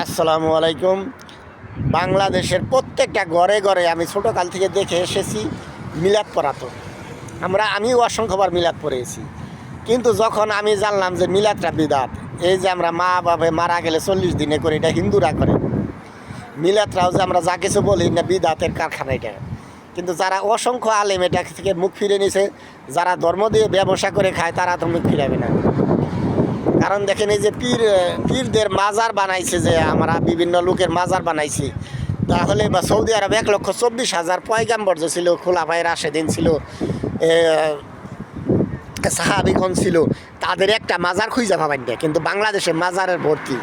আসসালামু আলাইকুম। বাংলাদেশের প্রত্যেকটা ঘরে ঘরে আমি ছোটোকাল থেকে দেখে এসেছি মিলাদ পড়াতো। আমিও অসংখ্যবার মিলাদ পড়েছি, কিন্তু যখন আমি জানলাম যে মিলাদটা বিদাত, এই যে আমরা মা বাবা মারা গেলে 40 দিনে করে, এটা হিন্দুরা করে। মিলাদটাও যে আমরা যা কিছু বলি না, বিদাতের কারখানা এটা। কিন্তু যারা অসংখ্য আলেম এটা থেকে মুখ ফিরে নিছে, যারা ধর্ম দিয়ে ব্যবসা করে খায়, তারা তো মুখ ফিরাবে না। কারণ দেখেন, এই যে পীরদের মাজার বানাইছে, যে আমরা বিভিন্ন লোকের মাজার বানাইছি, তাহলে বা সৌদি আরব 1,24,000 পয়গাম্বর যে ছিল, খোলাফায়ে রাশেদিন ছিল, সাহাবিগণ ছিল, তাদের একটা মাজার খুঁজে পাবেন না। কিন্তু বাংলাদেশে মাজারের ভর্তি।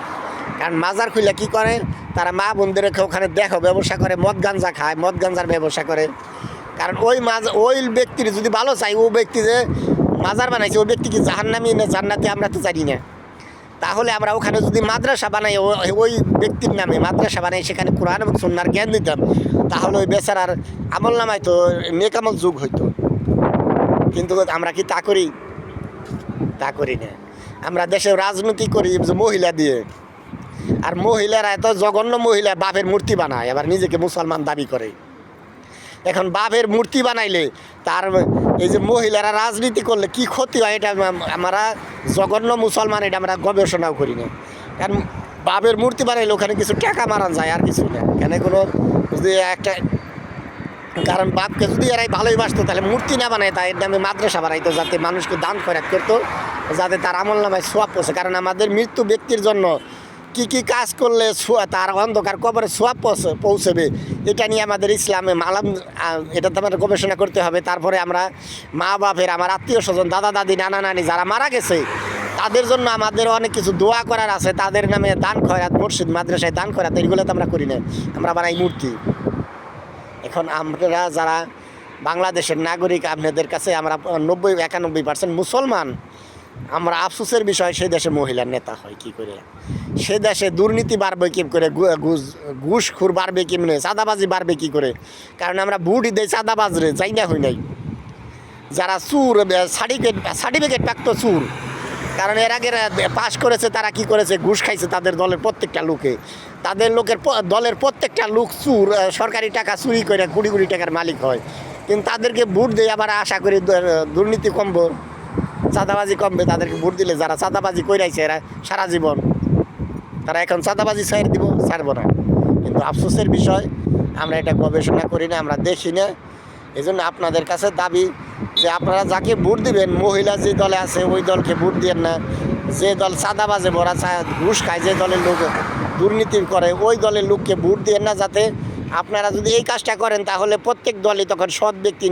কারণ মাজার খুঁজলে কী করে, তারা মা বোনদেরকে ওখানে দেখো ব্যবসা করে, মদ গাঞ্জা খায়, মদ গাঞ্জার ব্যবসা করে। কারণ ওই ব্যক্তির যদি ভালো চাই, ও ব্যক্তি যে মাজার বানাইছে, ওই ব্যক্তি কি জাহান্নামী না জান্নাতি, আমরা তো জানি না। তাহলে আমরা ওখানে যদি মাদ্রাসা বানাই, ওই ব্যক্তির নামে মাদ্রাসা বানাই, সেখানে কোরআন এবং সুন্নাহর জ্ঞান দিতাম, তাহলে ওই বেচারার আমল নামায় তো নেকামল যুগ হইতো। কিন্তু আমরা কি তা করি? তা করি না। আমরা দেশে রাজনীতি করি যে মহিলা দিয়ে, আর মহিলারা এত জঘন্য মহিলা, বাপের মূর্তি বানায়, আবার নিজেকে মুসলমান দাবি করে। এখন বাপের মূর্তি বানাইলে তার এই যে মহিলারা রাজনীতি করলে কি ক্ষতি হয়, এটা আমরা জঘন্য মুসলমান, এটা আমরা গবেষণাও করি না। কারণ বাপের মূর্তি বানাইলে ওখানে কিছু টাকা মারান যায়, আর কিছু না। এখানে কোনো যদি একটা, কারণ বাপকে যদি এরাই ভালোই বাসতো, তাহলে মূর্তি না বানায়, তাই এর নামে মাদ্রাসা বানাইতো, যাতে মানুষকে দান খয়রাত করতো, যাতে তার আমল নামায় সোয়াব পৌঁছে। কারণ আমাদের মৃত্যু ব্যক্তির জন্য কি কি কাজ করলে তার অন্ধকার কবরে সোয়াব পৌঁছবে, এটা নিয়ে আমাদের ইসলামে এটা তো আমাদের গবেষণা করতে হবে। তারপরে আমরা মা বাপের, আমার আত্মীয় স্বজন, দাদা দাদি, নানা নানি যারা মারা গেছে, তাদের জন্য আমাদের অনেক কিছু দোয়া করার আছে, তাদের নামে দান খয়রাত, মসজিদ মাদ্রাসায় দান খয়রাত, এগুলো তো আমরা করি না, আমরা বানাই মূর্তি। এখন আমরা যারা বাংলাদেশের নাগরিক, আপনাদের কাছে আমরা 91% মুসলমান। আমরা আফসোসের বিষয়, সেই দেশে মহিলার নেতা হয় কি করে, সে দেশে দুর্নীতি বাড়বে কী করে, ঘুষখোর বাড়বে কেমনে, চাঁদাবাজি বাড়বে কী করে। কারণ আমরা ভোটই দেয় চাঁদাবাজরে, যাই না হই নাই। যারা চুর, সার্টিফিকেট প্রাপ্ত চুর, কারণ এর আগে পাশ করেছে, তারা কি করেছে, ঘুষ খাইছে তাদের দলের প্রত্যেকটা লোকে। তাদের দলের প্রত্যেকটা লোক চুর, সরকারি টাকা চুরি করে কোটি কোটি টাকার মালিক হয়। কিন্তু তাদেরকে ভোট দিয়ে আবার আশা করি দুর্নীতি কমবে, চাঁদাবাজি কমবে। তাদেরকে ভোট দিলে যারা চাঁদাবাজি কইরাইছে এরা সারা জীবন, তারা এখন চাঁদাবাজি ছেড়ে দিব, ছাড়বো না। কিন্তু আফসোসের বিষয়, আমরা এটা গবেষণা করি না, আমরা দেখি না। এই জন্য আপনাদের কাছে দাবি যে আপনারা যাকে ভোট দিবেন, মহিলা যে দলে আছে ওই দলকে ভোট দিবেন না। যে দল চাঁদাবাজে ভরা, ঘুষ খায়, যে দলের লোক দুর্নীতি করে, ওই দলের লোককে ভোট দিবেন না। যাতে আপনারা যদি এই কাজটা করেন, তাহলে প্রত্যেক দলই তখন সৎ ব্যক্তি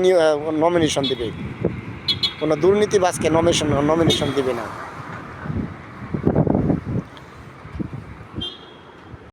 নমিনেশন দেবে, কোনো দুর্নীতিবাজকে নমিনেশন দেবে না।